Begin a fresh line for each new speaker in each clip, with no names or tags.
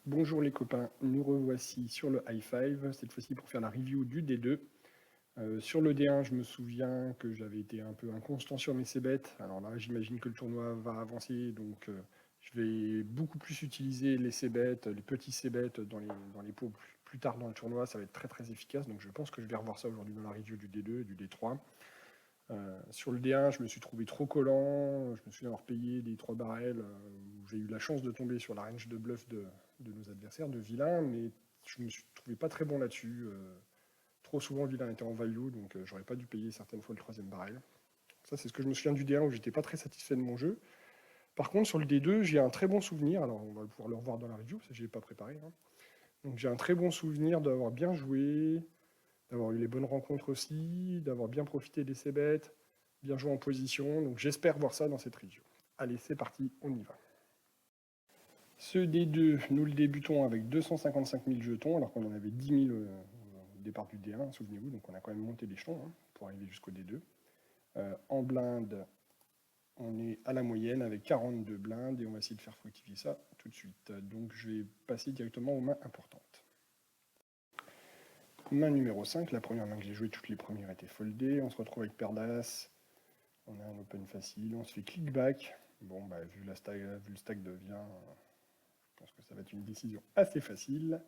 Bonjour les copains, nous revoici sur le high five, cette fois-ci pour faire la review du D2. Sur le D1, je me souviens que j'avais été un peu inconstant sur mes c-bets. Alors là, j'imagine que le tournoi va avancer, donc je vais beaucoup plus utiliser les c-bets, les petits c-bets dans les pots plus tard dans le tournoi. Ça va être très très efficace, donc je pense que je vais revoir ça aujourd'hui dans la review du D2 et du D3. Sur le D1, je me suis trouvé trop collant. Je me suis avoir payé des 3 barrels où j'ai eu la chance de tomber sur la range de bluff de nos adversaires, de vilain, mais je me suis trouvé pas très bon là-dessus. Trop souvent, vilain était en value, donc j'aurais pas dû payer certaines fois le troisième barrel. Ça, c'est ce que je me souviens du D1 où j'étais pas très satisfait de mon jeu. Par contre, sur le D2, j'ai un très bon souvenir. Alors, on va pouvoir le revoir dans la review, parce que je l'ai pas préparé, hein. Donc, j'ai un très bon souvenir d'avoir bien joué, d'avoir eu les bonnes rencontres aussi, d'avoir bien profité des c-bets, bien joué en position. Donc j'espère voir ça dans cette review. Allez, c'est parti, on y va. Ce D2, nous le débutons avec 255 000 jetons, alors qu'on en avait 10 000 au départ du D1, souvenez-vous, donc on a quand même monté l'échelon pour arriver jusqu'au D2. En blinde, on est à la moyenne avec 42 blindes et on va essayer de faire fructifier ça tout de suite. Donc je vais passer directement aux mains importantes. Main numéro 5, la première main que j'ai jouée, toutes les premières étaient foldées. On se retrouve avec paire d'as. On a un open facile, on se fait click back. Bon, bah, vu le stack de vilain, je pense que ça va être une décision assez facile.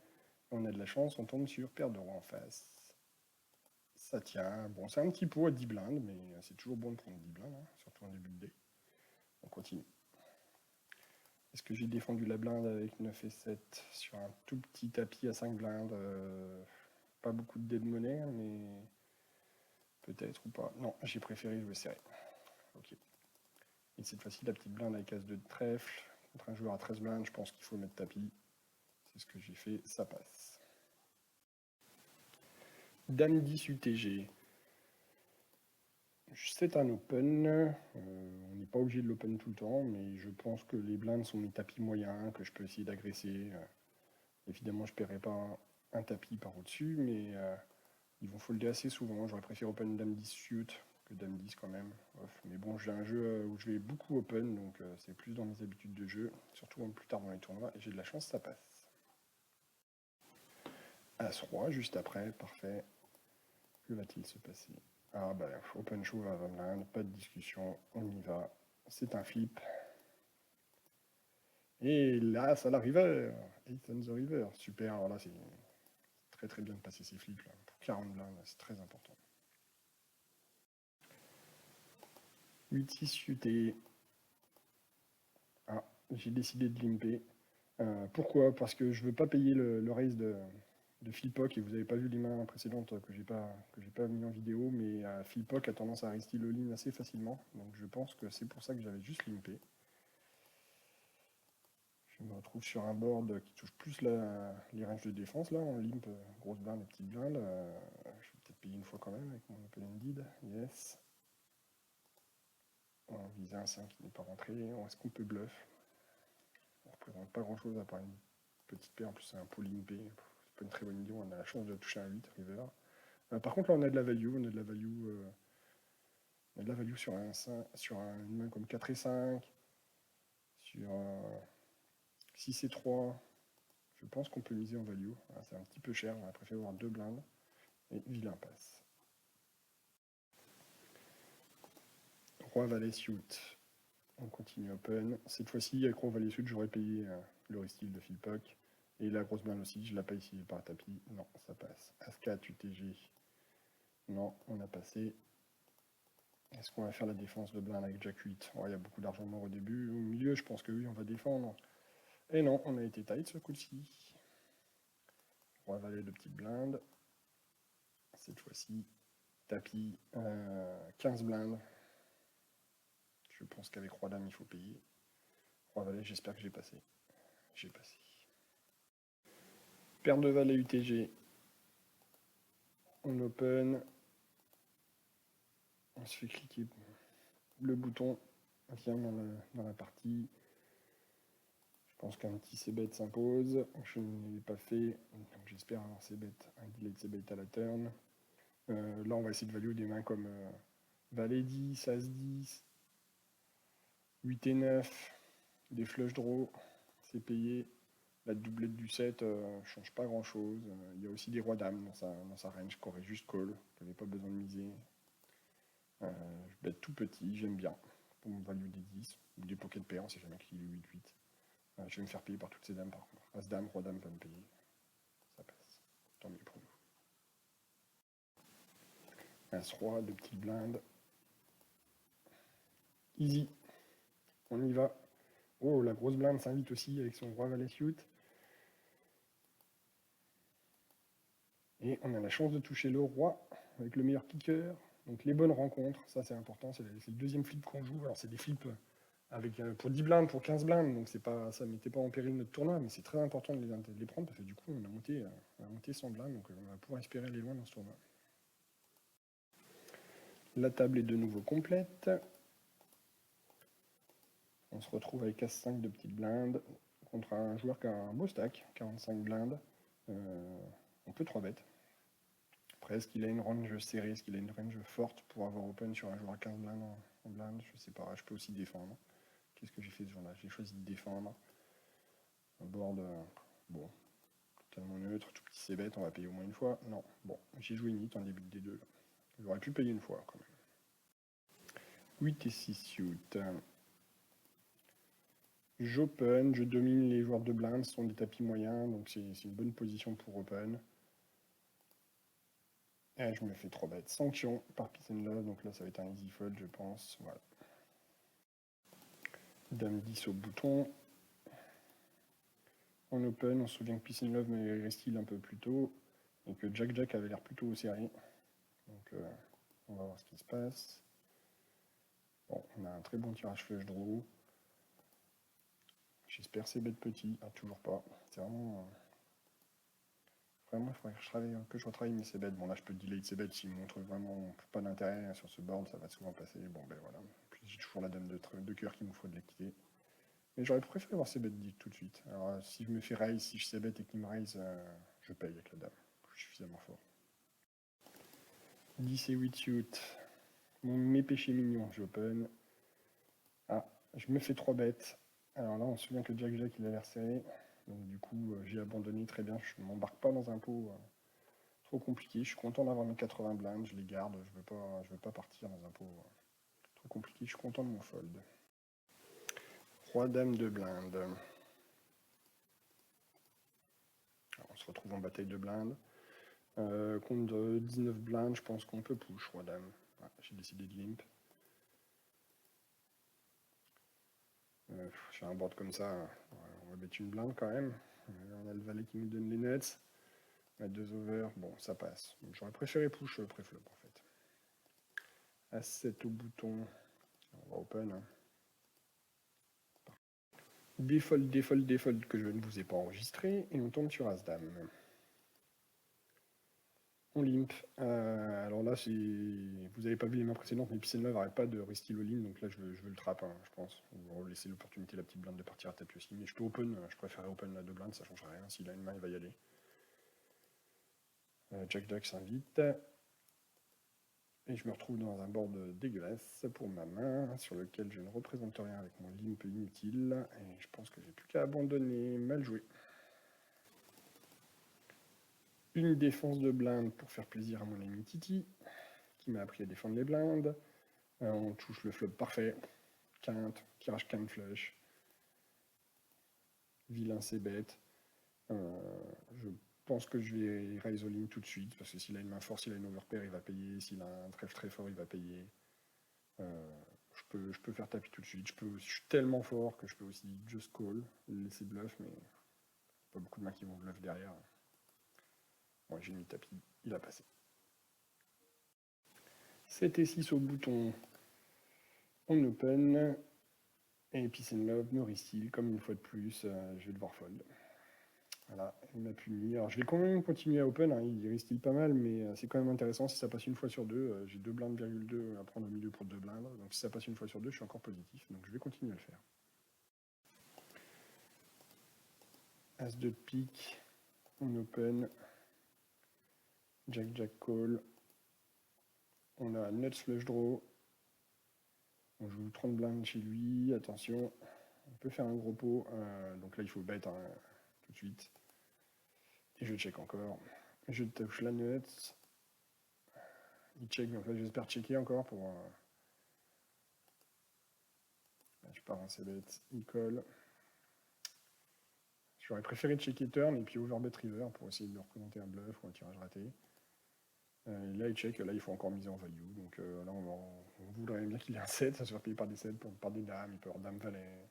On a de la chance, on tombe sur paire de rois en face. Ça tient. Bon, c'est un petit pot à 10 blindes, mais c'est toujours bon de prendre 10 blindes, hein, surtout en début de dé. On continue. Est-ce que j'ai défendu la blinde avec 9 et 7 sur un tout petit tapis à 5 blindes pas beaucoup de dés de monnaie, mais peut-être ou pas. Non, j'ai préféré jouer serré. Ok. Et cette fois-ci, la petite blinde avec as de trèfle. Contre un joueur à 13 blindes, je pense qu'il faut mettre tapis. C'est ce que j'ai fait, ça passe. Dame 10 UTG. C'est un open. On n'est pas obligé de l'open tout le temps, mais je pense que les blindes sont mes tapis moyens, que je peux essayer d'agresser. Évidemment, je ne paierai pas un tapis par au-dessus, mais ils vont folder assez souvent. J'aurais préféré open Dame 10 suit que Dame 10 quand même. Mais bon, j'ai un jeu où je vais beaucoup open, donc c'est plus dans mes habitudes de jeu, surtout plus tard dans les tournois, et j'ai de la chance, ça passe. As-Roi, juste après, parfait. Que va-t-il se passer? Ah bah, open show à 20 blindes, pas de discussion, on y va. C'est un flip. Et là, ça la river. Ace on the river. Super, alors là, c'est très très bien de passer ces flips là. Pour 40 blindes, c'est très important. 8-6 UT. Ah, j'ai décidé de limper. Pourquoi? Parce que je veux pas payer le raise de Philpock, et vous n'avez pas vu les mains précédentes que j'ai pas mis en vidéo, mais Philpock a tendance à rester le lean assez facilement, donc je pense que c'est pour ça que j'avais juste limpé. Je me retrouve sur un board qui touche plus les ranges de défense, là, on limp grosse blinde et petite blinde. Je vais peut-être payer une fois quand même avec mon open-ended, yes. On vise un 5 qui n'est pas rentré, est-ce qu'on peut bluff? On ne représente pas grand-chose à part une petite paire, en plus c'est un pot limpé, c'est pas une très bonne idée, on a la chance de toucher un 8 river. Par contre là on a de la value, on a de la value sur une main comme 4 et 5, sur 6 et 3. Je pense qu'on peut miser en value. C'est un petit peu cher, on a préféré avoir 2 blindes. Et vilain passe. Roi valet suit. On continue open. Cette fois-ci, avec Roi valet suit, j'aurais payé le restil de Philpock. Et la grosse blinde aussi, je la paye ici par tapis. Non, ça passe. As-4 UTG. Non, on a passé. Est-ce qu'on va faire la défense de blind avec Jack 8? Il y a beaucoup d'argent mort au début. Au milieu, je pense que oui, on va défendre. Et non, on a été tight ce coup-ci. Roi valet de petite blinde. Cette fois-ci, tapis 15 blindes. Je pense qu'avec Roi Dame, il faut payer. Roi valet, j'espère que j'ai passé. J'ai passé. Paire de valet UTG. On open. On se fait cliquer le bouton. Vient dans la partie. Je pense qu'un petit c-bet s'impose. Je ne l'ai pas fait. Donc j'espère avoir c-bet, un delay de c-bet à la turn. Là, on va essayer de value des mains comme valet 10, as 10, 8 et 9, des flush draw. C'est payé. La doublette du 7 change pas grand chose. Il y a aussi des rois dames dans sa range qui aurait juste call, qui n'avait pas besoin de miser. Je bête tout petit, j'aime bien. Pour me value des 10, ou des pocket pairs, on sait jamais qu'il est 8-8. Je vais me faire payer par toutes ces dames par contre. As-dame, roi-dame va me payer. Ça passe. Tant mieux pour nous. As-roi, deux petites blindes. Easy. On y va. Oh, la grosse blinde s'invite aussi avec son roi valet suit. Et on a la chance de toucher le roi avec le meilleur kicker. Donc les bonnes rencontres, ça c'est important. C'est le deuxième flip qu'on joue. Alors c'est des flips avec, pour 10 blindes, pour 15 blindes. Donc ça ne mettait pas en péril notre tournoi. Mais c'est très important de les prendre parce que du coup on a monté 100 blindes. Donc on va pouvoir espérer aller loin dans ce tournoi. La table est de nouveau complète. On se retrouve avec As-5 de petites blindes contre un joueur qui a un beau stack, 45 blindes. On peut 3 bêtes. Après, est-ce qu'il a une range serrée, est-ce qu'il a une range forte pour avoir open sur un joueur à 15 blindes en blinde? Je sais pas, je peux aussi défendre. Qu'est-ce que j'ai fait ce jour-là? J'ai choisi de défendre. Un board, bon, totalement neutre, tout petit c'est bête, on va payer au moins une fois. Non, bon, j'ai joué une hit en début de D2. J'aurais pu payer une fois quand même. 8 et 6 suit. J'open, je domine les joueurs de blind, ce sont des tapis moyens, donc c'est une bonne position pour open. Et je me fais 3 bêtes. Sanction par Peace and Love, donc là ça va être un easy fold je pense. Voilà. Dame 10 au bouton. En open, on se souvient que Peace and Love m'avait resté un peu plus tôt et que Jack avait l'air plutôt serré. Donc on va voir ce qui se passe. Bon, on a un très bon tirage flush draw. J'espère c'est bête petit. Ah, toujours pas. C'est vraiment. Vraiment, il faudrait que je retravaille mes c-bets. Bon, là, je peux delay ces bêtes s'il me montre vraiment pas d'intérêt sur ce board, ça va souvent passer. Bon, ben voilà. Puis j'ai toujours la dame de cœur qu'il me faut de l'équité. Mais j'aurais préféré avoir c-bet tout de suite. Alors, si je me fais raise, si je c-bet et qu'il me raise, je paye avec la dame. Je suis suffisamment fort. 10 et 8 suit. Mes péchés mignons, j'open. Ah, je me fais 3 bêtes. Alors là, on se souvient que Jack il a l'air serré. Donc du coup, j'ai abandonné très bien. Je ne m'embarque pas dans un pot trop compliqué. Je suis content d'avoir mes 80 blindes. Je les garde. Je veux pas partir dans un pot trop compliqué. Je suis content de mon fold. Roi, dame de blindes. Alors, on se retrouve en bataille de blindes. Contre 19 blindes, je pense qu'on peut push, roi, dame. Ouais, j'ai décidé de limp. J'ai un board comme ça. On va mettre une blinde quand même. On a le valet qui nous donne les nuts. On a 2 over. Bon, ça passe. J'aurais préféré push pré-flop en fait. As-7 au bouton. On va open. Hein. Default que je ne vous ai pas enregistré. Et on tombe sur As-Dame. On limp. Alors là, vous n'avez pas vu les mains précédentes, mais Peace and Love n'arrête pas de rester le limp. Donc là, je veux le trap, hein, je pense. On va laisser l'opportunité, la petite blinde de partir à tapis aussi. Mais je peux open. Je préférerais open la 2 blindes, ça ne change rien. S'il a une main, il va y aller. Jack s'invite. Et je me retrouve dans un board dégueulasse pour ma main, sur lequel je ne représente rien avec mon limp inutile. Et je pense que j'ai plus qu'à abandonner. Mal joué. Une défense de blinde pour faire plaisir à mon ami Titi, qui m'a appris à défendre les blindes. On touche le flop parfait. Quinte, tirage quinte flush. Vilain c'est bête. Je pense que je vais raise all in tout de suite, parce que s'il a une main forte, s'il a une overpair, il va payer. S'il a un trèfle très fort, il va payer. Je peux faire tapis tout de suite. Je suis tellement fort que je peux aussi just call, laisser bluff, mais pas beaucoup de mains qui vont bluff derrière. Bon, j'ai mis tapis, il a passé. 7 et 6 au bouton, on open, et Peace and Love me restyle, comme une fois de plus, je vais devoir fold. Voilà, il m'a puni. Alors je vais quand même continuer à open, hein, il restyle pas mal, mais c'est quand même intéressant. Si ça passe une fois sur deux, j'ai 2 blindes, 2 à prendre au milieu pour 2 blindes. Donc si ça passe une fois sur deux, je suis encore positif. Donc je vais continuer à le faire. As de pique, on open. Jack call. On a nuts flush draw. On joue 30 blindes chez lui. Attention, on peut faire un gros pot. Donc là, il faut bet. Hein. tout de suite. Et je check encore. Je touche la nuts. Il check, mais en fait j'espère checker encore pour... Là, je pars un c-bet, il colle. J'aurais préféré checker turn et puis overbet river pour essayer de représenter un bluff ou un tirage raté. Et là il check, là il faut encore miser en value. Donc là on voudrait bien qu'il ait un 7, ça se fait payer par des 7, par des dames, il peut avoir dame valet.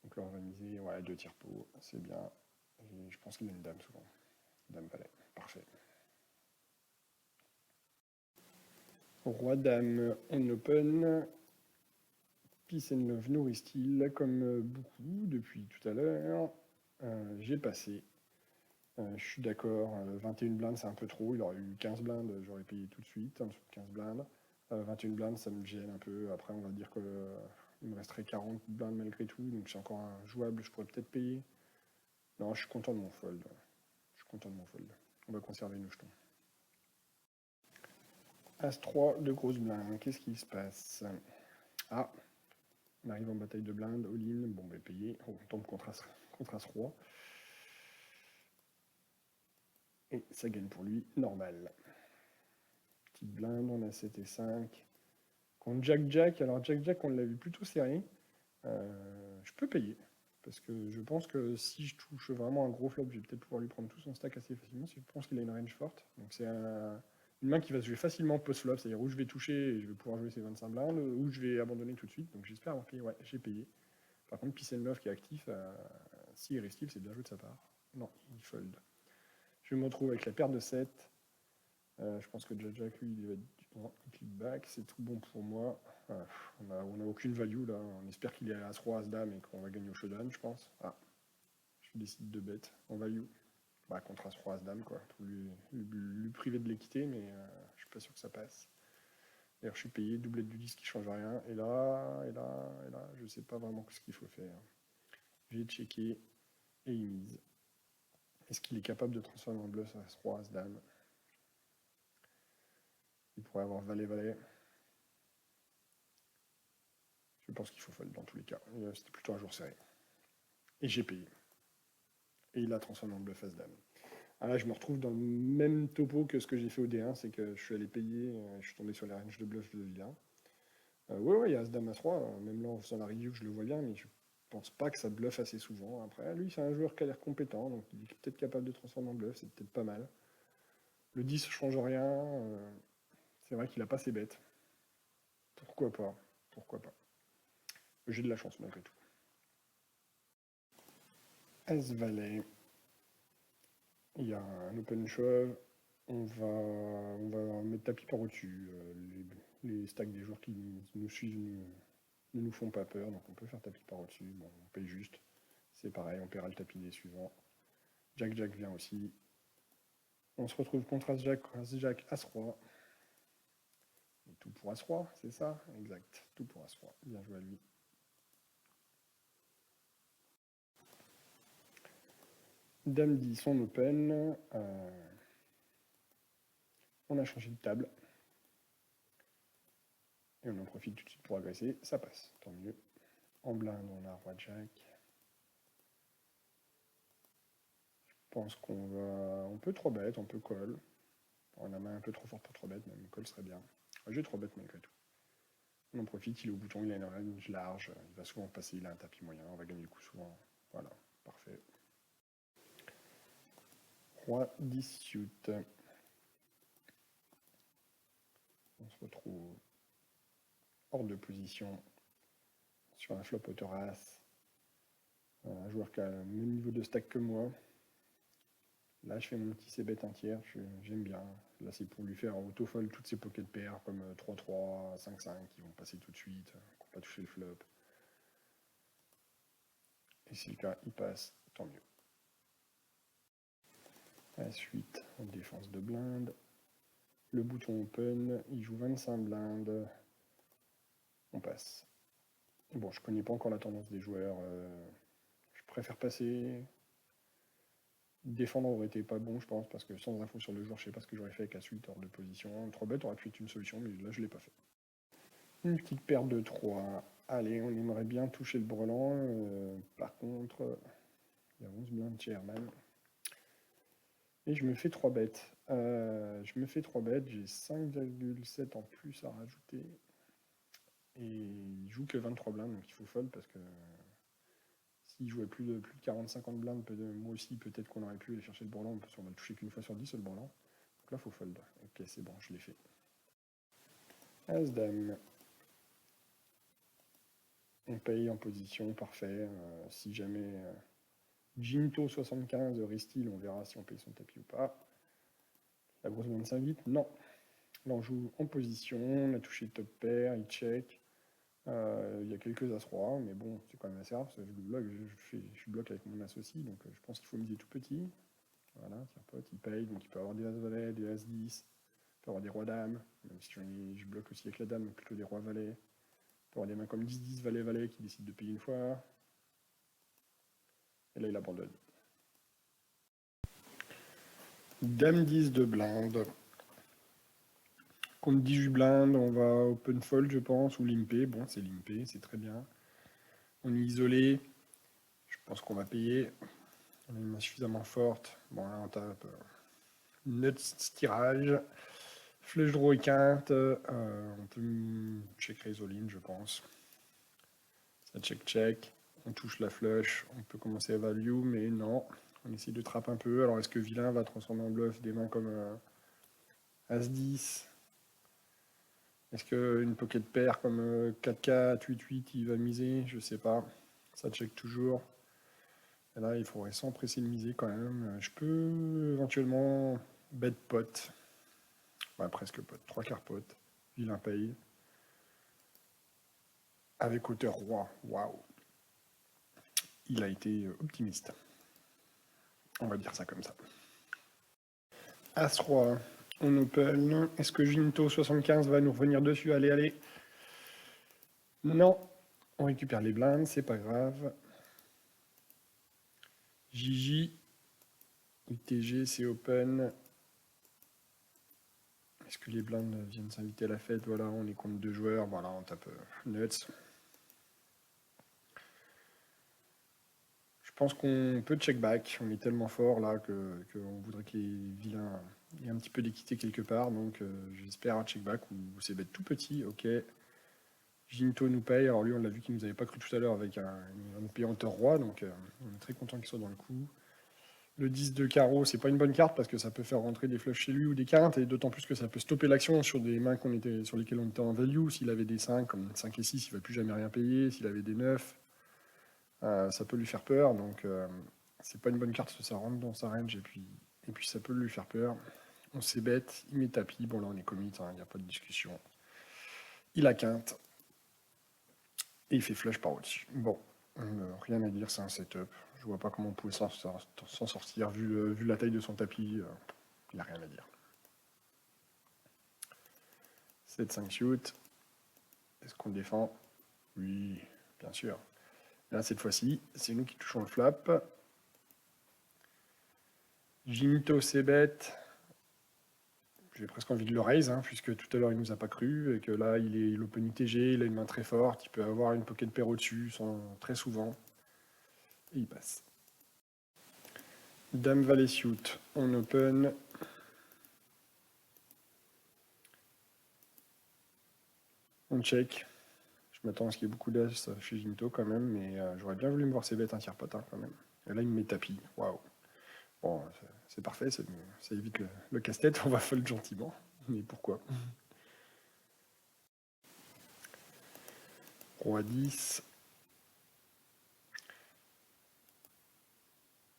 Donc là on va miser, ouais, 2 tiers pot, c'est bien. Et je pense qu'il a une dame souvent. Dame valet, parfait. Roi dame en open. Peace and love nourrit-il, comme beaucoup depuis tout à l'heure. J'ai passé. Je suis d'accord, 21 blindes c'est un peu trop, il aurait eu 15 blindes, j'aurais payé tout de suite, en dessous de 15 blindes. 21 blindes ça me gêne un peu, après on va dire qu'il me resterait 40 blindes malgré tout, donc c'est encore un jouable, je pourrais peut-être payer. Non, je suis content de mon fold. Je suis content de mon fold. On va conserver nos jetons. As-3 de grosses blindes, qu'est-ce qui se passe? Ah, on arrive en bataille de blindes, all-in, bon ben payé, on tombe contre As-Roi. Et ça gagne pour lui, normal. Petite blinde, on a 7 et 5. Contre Jack-Jack, alors Jack-Jack on l'a vu plutôt serré. Je peux payer. Parce que je pense que si je touche vraiment un gros flop, je vais peut-être pouvoir lui prendre tout son stack assez facilement. Je pense qu'il a une range forte. Donc c'est une main qui va se jouer facilement post-flop. C'est-à-dire où je vais toucher et je vais pouvoir jouer ses 25 blindes, ou je vais abandonner tout de suite. Donc j'espère avoir payé. Ouais, j'ai payé. Par contre, Peace and Love qui est actif, s'il est restif, c'est bien joué de sa part. Non, il fold. Je me retrouve avec la paire de 7. Je pense que Jack, lui, il va être click back. C'est tout bon pour moi. On n'a aucune value là. On espère qu'il est à As-Roi, As-Dame et qu'on va gagner au showdown, je pense. Ah, je décide de bet en value. Bah, contre As-Roi, As-Dame, quoi. Pour lui priver de l'équité, mais je suis pas sûr que ça passe. D'ailleurs, je suis payé, doublette du 10 qui change rien. Et là, je sais pas vraiment ce qu'il faut faire. J'ai checké et il mise. Est-ce qu'il est capable de transformer en bluff As-Roi, As-Dame? Il pourrait avoir valet-valet. Je pense qu'il faut fold dans tous les cas. C'était plutôt un jour serré. Et j'ai payé. Et il a transformé en bluff As-Dame. Alors là, je me retrouve dans le même topo que ce que j'ai fait au D1, c'est que je suis allé payer, je suis tombé sur les ranges de bluff de vilain. Ouais, il y a As-Dame As-Roi, même là, sur la review, je le vois bien, mais je pense pas que ça bluffe assez souvent. Après, lui, c'est un joueur qui a l'air compétent, donc il est peut-être capable de transformer en bluff, c'est peut-être pas mal. Le 10 change rien, c'est vrai qu'il a pas ses bêtes. Pourquoi pas? Pourquoi pas? J'ai de la chance malgré tout. As-Valet. Il y a un open shove. On va mettre tapis par au-dessus. Les stacks des joueurs qui nous suivent ne nous font pas peur, donc on peut faire tapis par au-dessus. Bon, on paye juste. C'est pareil, on paiera le tapis des suivants. Jack-Jack vient aussi. On se retrouve contre As-Jack, As-Roi. Et tout pour As-Roi, c'est ça? Exact, tout pour As-Roi. Bien joué à lui. Dame 10, son open. On a changé de table. Et on en profite tout de suite pour agresser. Ça passe, tant mieux. En blinde, on a Roi-Jack. Je pense qu'on va... On peut 3-bet, on peut call. On a main un peu trop forte pour 3-bet, même call serait bien. Je vais 3-bet malgré tout. On en profite, il est au bouton, il a une range large, il va souvent passer, il a un tapis moyen, on va gagner le coup souvent. Voilà, parfait. Roi 10 suit. On se retrouve hors de position sur un flop hauteur as. Un joueur qui a le même niveau de stack que moi. Là, je fais mon petit c-bet un tiers, j'aime bien. Là, c'est pour lui faire auto-fold toutes ses pocket pairs comme 3-3, 5-5 qui vont passer tout de suite, qui n'ont pas touché le flop. Et si le cas, il passe, tant mieux. Ensuite, en défense de blinde. Le bouton open, il joue 25 blindes. On passe. Bon, je connais pas encore la tendance des joueurs. Je préfère passer. Défendre aurait été pas bon, je pense, parce que sans info sur le joueur, je sais pas ce que j'aurais fait avec la suite hors de position. 3 bêtes aurait pu être une solution, mais là, je l'ai pas fait. Une petite paire de 3. Allez, on aimerait bien toucher le brelan. Par contre, Il y a 11 blindes chez Herman. Et je me fais 3 bêtes. J'ai 5,7 en plus à rajouter. Et il joue que 23 blindes, donc il faut fold parce que s'il jouait plus de 40-50 blindes, moi aussi peut-être qu'on aurait pu aller chercher le bourrelant, parce qu'on va le toucher qu'une fois sur 10 le bourrelant. Donc là il faut fold. Ok, c'est bon, je l'ai fait. As-Dame. On paye en position, parfait. Si jamais Jinto 75 Ristil, on verra si on paye son tapis ou pas. La grosse 25-8, non. Là, on joue en position, on a touché top pair, il check. Il y a quelques as-roi, mais bon, c'est quand même assez rare, parce que je bloque avec mon as aussi, donc je pense qu'il faut miser tout petit. Voilà, tiens pote, il paye, donc il peut avoir des as-valet, des as-10, il peut avoir des rois-dames, même si je bloque aussi avec la dame, donc plutôt des rois-valets. Il peut avoir des mains comme 10-10, valet-valet qui décident de payer une fois. Et là, il abandonne. Dame 10 de blinde. Contre 18 blindes, on va open fold, je pense, ou limper. Bon, c'est limpé, c'est très bien. On est isolé. Je pense qu'on va payer. On a une main suffisamment forte. Bon, là, on tape nuts tirage. Flush draw et quinte. On peut check raise all in, je pense. Ça check. On touche la flush. On peut commencer à value, mais non. On essaie de trapper un peu. Alors, est-ce que vilain va transformer en bluff des mains comme As-10? Est-ce qu'une pocket paire comme 4-4, 8-8, il va miser? Je sais pas. Ça check toujours. Et là, il faudrait s'empresser de miser quand même. Je peux éventuellement bet pot. Ouais, presque pot. 3 quarts pot. Vilain paye. Avec hauteur roi. Waouh. Il a été optimiste. On va dire ça comme ça. As-roi. On open. Est-ce que Jinto 75 va nous revenir dessus? Allez, allez. Non. On récupère les blindes, c'est pas grave. JJ. UTG, c'est open. Est-ce que les blindes viennent s'inviter à la fête? Voilà, on est contre 2 joueurs. Voilà, on tape nuts. Je pense qu'on peut check back. On est tellement fort là qu'on voudrait que les vilains aient un petit peu d'équité quelque part. Donc j'espère un check back ou c'est bête tout petit. Ok. Jinto nous paye. Alors lui, on l'a vu qu'il nous avait pas cru tout à l'heure avec un payanteur roi. Donc on est très content qu'il soit dans le coup. Le 10 de carreau, c'est pas une bonne carte parce que ça peut faire rentrer des flushs chez lui ou des quintes, et d'autant plus que ça peut stopper l'action sur des mains sur lesquelles on était en value. S'il avait des 5, comme 5 et 6, il va plus jamais rien payer. S'il avait des 9, ça peut lui faire peur. Donc c'est pas une bonne carte parce que ça rentre dans sa range et puis ça peut lui faire peur. On s'est bête, il met tapis. Bon là on est commit, il n'y a pas de discussion. Il a quinte. Et il fait flush par au-dessus. Bon, rien à dire, c'est un setup. Je vois pas comment on pouvait s'en sortir vu la taille de son tapis. Il n'y a rien à dire. 7-5 shoot. Est-ce qu'on défend? Oui, bien sûr. Là, cette fois-ci, c'est nous qui touchons le flap. Jinto c'est bête. J'ai presque envie de le raise, hein, puisque tout à l'heure il nous a pas cru, et que là il open ITG, il a une main très forte, il peut avoir une pocket pair au-dessus, très souvent. Et il passe. Dame Valet suit, on open. On check. Je m'attends à ce qu'il y ait beaucoup d'as chez Jinto quand même, mais j'aurais bien voulu me voir ses bêtes un tiers potin quand même. Et là il me met tapis, waouh. Bon, c'est parfait, ça évite le casse-tête, on va fold gentiment. Mais pourquoi? Roi 10.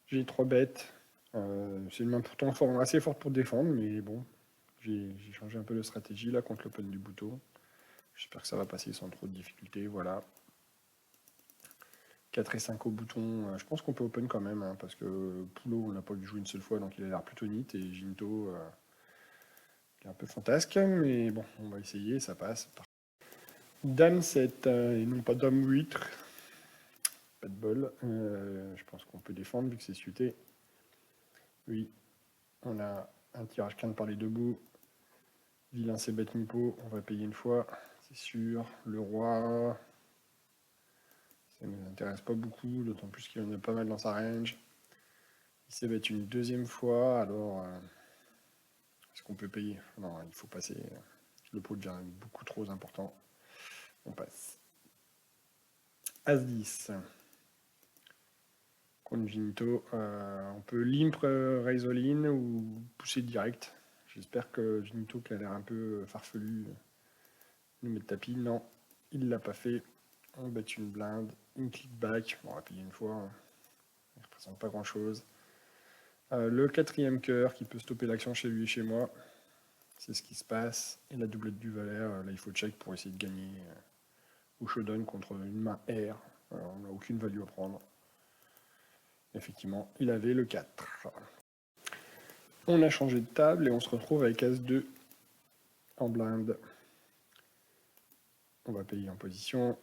J'ai 3 bêtes. C'est une main pourtant assez forte pour défendre, mais bon, j'ai changé un peu de stratégie là contre l'open du bouton. J'espère que ça va passer sans trop de difficultés, voilà. 4 et 5 au bouton, je pense qu'on peut open quand même, hein, parce que Poulot, on l'a pas vu jouer une seule fois, donc il a l'air plutôt neat, et Jinto, il est un peu fantasque, mais bon, on va essayer, ça passe. Dame 7, et non pas Dame 8. Pas de bol. Je pense qu'on peut défendre vu que c'est suité. Oui, on a un tirage quinte par les deux bouts. Vilain c'est bête Nipo, on va payer une fois, c'est sûr. Le roi, ça ne nous intéresse pas beaucoup, d'autant plus qu'il en a pas mal dans sa range. Il s'est battu une deuxième fois, alors est-ce qu'on peut payer? Non, il faut passer. Le pot devient beaucoup trop important. On passe. As-10. Contre Vinto. On peut limp raise all-in ou pousser direct. J'espère que Vinto, qui a l'air un peu farfelu, nous met de tapis. Non, il l'a pas fait. On bet une blinde. Une click back. On va payer une fois. Il ne représente pas grand chose. Le quatrième cœur qui peut stopper l'action chez lui et chez moi. C'est ce qui se passe. Et la doublette du valet, là il faut check pour essayer de gagner au showdown contre une main R. On n'a aucune value à prendre. Effectivement, il avait le 4. On a changé de table et on se retrouve avec As-2 en blinde. On va payer en position.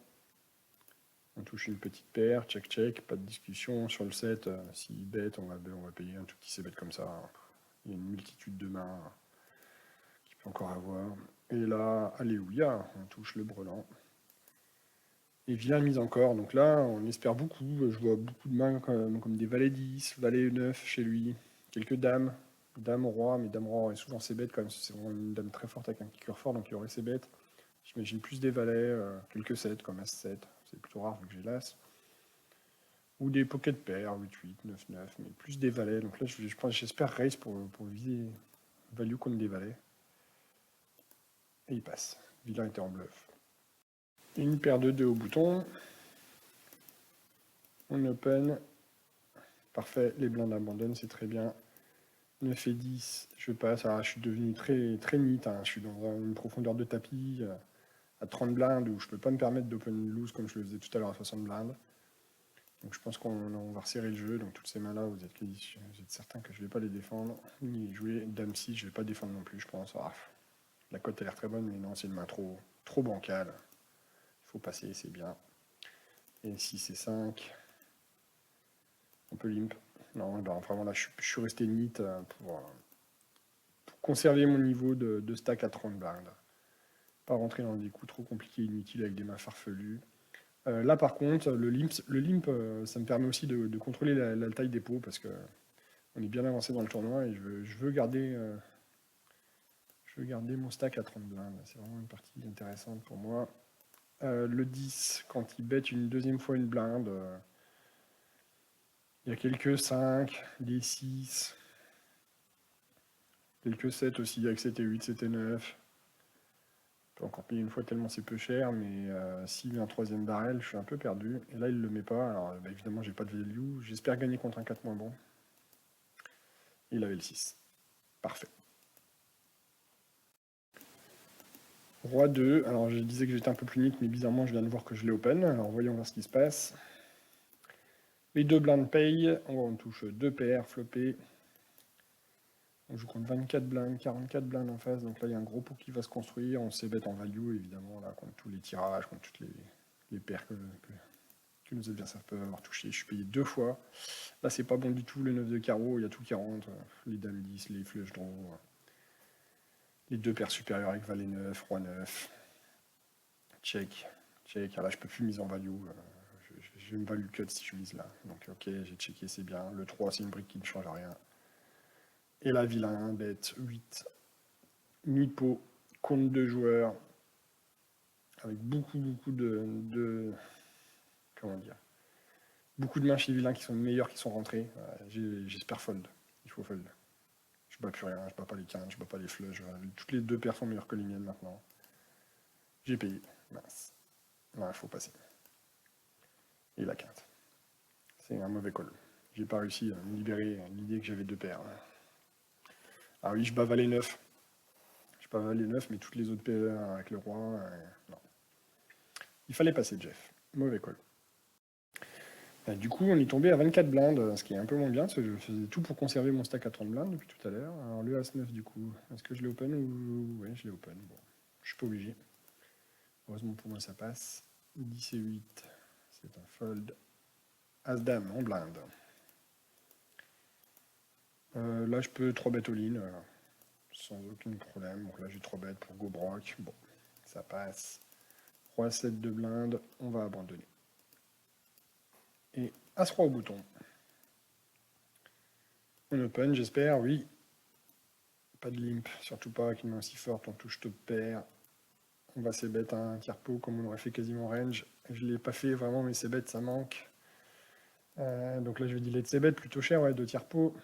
On touche une petite paire, check check, pas de discussion. Sur le 7, s'il bet, on va payer un tout petit c-bet comme ça. Il y a une multitude de mains qu'il peut encore avoir. Et là, alléluia, on touche le brelan. Et vilain mise encore, donc là, on espère beaucoup. Je vois beaucoup de mains comme des valets 10, valets 9 chez lui, quelques dames. Dame roi, mais dame roi est souvent c-bet quand même, c'est vraiment une dame très forte avec un kicker fort, donc il aurait c-bet. J'imagine plus des valets, quelques 7 comme As-7, c'est plutôt rare vu que j'ai l'As. Ou des pocket pairs, 8-8, 9-9, mais plus des valets. Donc là, j'espère raise pour viser value contre des valets. Et il passe. Vilain était en bluff. Une paire de 2 au bouton. On open. Parfait, les blindes abandonnent, c'est très bien. 9 et 10, je passe. Alors, je suis devenu très, très neat. Hein. Je suis dans une profondeur de tapis à 30 blindes où je ne peux pas me permettre d'open loose comme je le faisais tout à l'heure à 60 blindes. Donc je pense qu'on va resserrer le jeu. Donc toutes ces mains-là, vous êtes certain que je ne vais pas les défendre. Ni jouer Dame 6, je ne vais pas défendre non plus, je pense. Ah, la cote a l'air très bonne, mais non, c'est une main trop bancale. Il faut passer, c'est bien. Et 6 et 5. On peut limp. Non, ben, vraiment là, je suis resté neat pour conserver mon niveau de stack à 30 blindes. Pas rentrer dans des coups trop compliqués, inutiles avec des mains farfelues. Là par contre, le limp, ça me permet aussi de contrôler la taille des pots parce que on est bien avancé dans le tournoi et je veux garder mon stack à 30 blindes. C'est vraiment une partie intéressante pour moi. Le 10, quand il bet une deuxième fois une blinde, il y a quelques 5, des 6, quelques 7 aussi avec 7 et 8, 7 et 9. Je peux encore payer une fois tellement c'est peu cher, mais s'il met un troisième barrel, je suis un peu perdu. Et là, il ne le met pas. Alors bah, évidemment, j'ai pas de value. J'espère gagner contre un 4 moins bon. Il avait le 6. Parfait. Roi 2. Alors je disais que j'étais un peu plus neat, mais bizarrement, je viens de voir que je l'ai open. Alors voyons voir ce qui se passe. Les deux blindes payent. On touche 2 paires, flopé. On joue contre 24 blindes, 44 blindes en face. Donc là, il y a un gros pot qui va se construire. On s'ébête en value, évidemment, là, contre tous les tirages, contre toutes les paires que nos adversaires peuvent avoir touché. Je suis payé 2 fois. Là, c'est pas bon du tout. Le 9 de carreau, il y a tout qui rentre. Les dames 10, les flush draw. Les 2 paires supérieures avec valet 9, roi 9. Check. Check. Alors là, je peux plus mise en value. Je vais me value cut si je mise là. Donc, ok, j'ai checké, c'est bien. Le 3, c'est une brique qui ne change rien. Et la vilain, bête 8. Mi-pot, contre 2 joueurs. Avec beaucoup de. Comment dire? Beaucoup de mains chez vilain qui sont meilleures qui sont rentrées. J'espère fold. Il faut fold. Je bats plus rien, je bats pas les quintes, je bats pas les flushs. Toutes les 2 paires sont meilleures que les miennes maintenant. J'ai payé. Mince. Il faut passer. Et la quinte. C'est un mauvais call. J'ai pas réussi à me libérer l'idée que j'avais 2 paires. Ah oui, je bats valet 9. Je bats valet 9, mais toutes les autres paires avec le roi, non. Il fallait passer, Jeff. Mauvais call. Du coup, on est tombé à 24 blindes, ce qui est un peu moins bien, parce que je faisais tout pour conserver mon stack à 30 blindes depuis tout à l'heure. Alors le As-9 du coup, est-ce que je l'ai open ou... Ouais, je l'ai open. Bon, je suis pas obligé. Heureusement pour moi, ça passe. 10 et 8, c'est un fold. As-Dame en blinde. Là, je peux 3 bet all-in, sans aucun problème. Donc là, j'ai 3 bêtes pour go broc. Bon, ça passe. Roi 7 de blinde, on va abandonner. Et As-Roi au bouton. On open, j'espère, oui. Pas de limp, surtout pas avec une main aussi forte, on touche top pair. On va c-bet un tiers pot comme on aurait fait quasiment range. Je ne l'ai pas fait vraiment, mais c-bet ça manque. Donc là je vais dealer de c-bet plutôt cher, ouais, 2 tiers pot.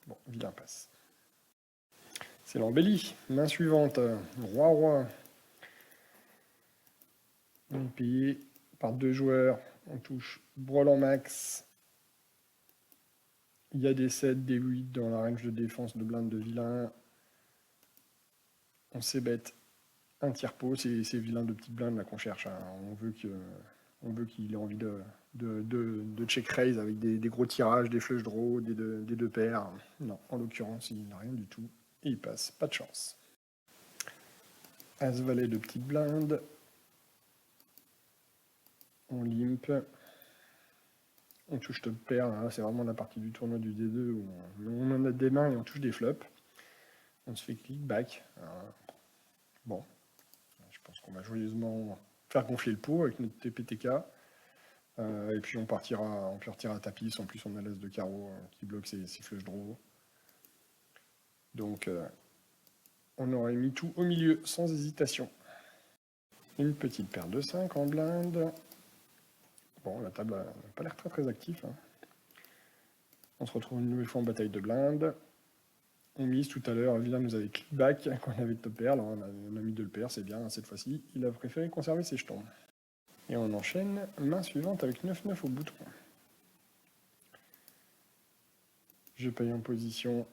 Bon, vilain passe. C'est l'embellie. Main suivante, roi-roi. On est payé par 2 joueurs. On touche Brol en max. Il y a des 7, des 8 dans la range de défense de blinde de vilain. On c-bet un tiers pot. C'est ces vilains de petite blinde là qu'on cherche. Hein. On veut qu'il ait envie de check raise avec des gros tirages, des flush draw, des deux paires. Non, en l'occurrence, il n'a rien du tout. Et il passe, pas de chance. As-valet de petite blinde. On limp. On touche top pair. C'est vraiment la partie du tournoi du D2 où on en a des mains et on touche des flops. On se fait click back. Bon, je pense qu'on va joyeusement faire gonfler le pot avec notre TPTK. Et puis on partira à tapis. En plus, on a l'as de carreau qui bloque ses flush draw. Donc, on aurait mis tout au milieu, sans hésitation. Une petite paire de 5 en blinde. Bon, la table n'a pas l'air très active. Hein. On se retrouve une nouvelle fois en bataille de blinde. On mise tout à l'heure, Vilain nous avait click back quand on avait top pair. Alors on a mis 2 paires, c'est bien cette fois-ci. Il a préféré conserver ses jetons. Et on enchaîne, main suivante avec 9-9 au bouton. Je paye en position.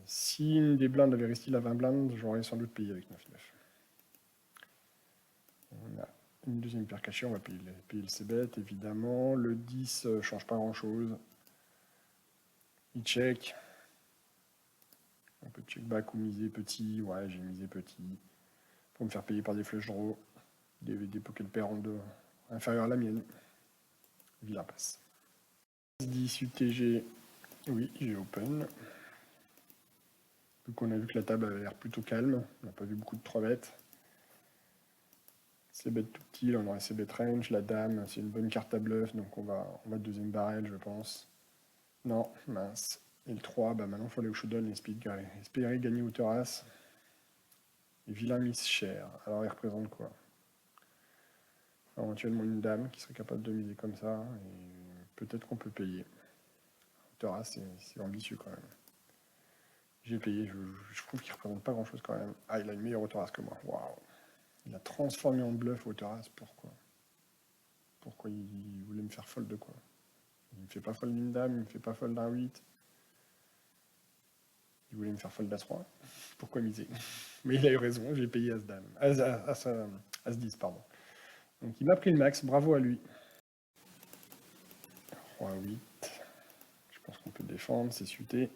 Si une des blindes avait resté la 20 blindes, j'aurais sans doute payé avec 9-9. On a une deuxième paire cachée, on va payer le c-bet évidemment. Le 10 change pas grand chose. Il check. On peut check back ou miser petit. Ouais, j'ai misé petit. Pour me faire payer par des flush draw. Des pocket pairs en deux inférieurs à la mienne. Vilain passe. 10 UTG. Oui, j'ai open. Donc on a vu que la table avait l'air plutôt calme. On n'a pas vu beaucoup de 3 bêtes. C'est bet tout petit, on aurait c'est bet range, la dame, c'est une bonne carte à bluff, donc on va deuxième barrel, je pense. Non, mince. Et le 3, bah maintenant il faut aller au showdown et espérer gagner hauteur as. Et vilain mise cher. Alors il représente quoi? Alors, éventuellement une dame qui serait capable de miser comme ça, et peut-être qu'on peut payer. Hauteur as, c'est ambitieux quand même. J'ai payé, je trouve qu'il représente pas grand chose quand même. Ah, il a une meilleure hauteur as que moi. Waouh! Il a transformé en bluff hauteur as, pourquoi? Pourquoi il voulait me faire fold de quoi? Il me fait pas fold d'une dame, il me fait pas fold d'un 8. Il voulait me faire fold d'As-3. Pourquoi miser? Mais il a eu raison, j'ai payé As-Dame. As-10, pardon. Donc il m'a pris le max, bravo à lui. Roi 8. Je pense qu'on peut défendre, c'est suité.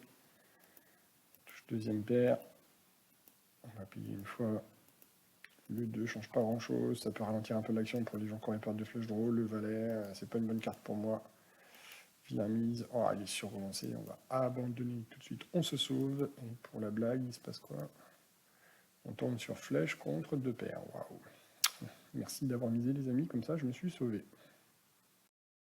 Touche deuxième paire. On va payer une fois. Le 2 change pas grand chose, ça peut ralentir un peu l'action pour les gens qui auraient peur de flush draw. Le valet, c'est pas une bonne carte pour moi. Vilain mise. Oh, il est surrelancé, on va abandonner tout de suite. On se sauve. Et pour la blague, il se passe quoi? On tombe sur flèche contre 2 paires. Waouh. Merci d'avoir misé les amis, comme ça je me suis sauvé.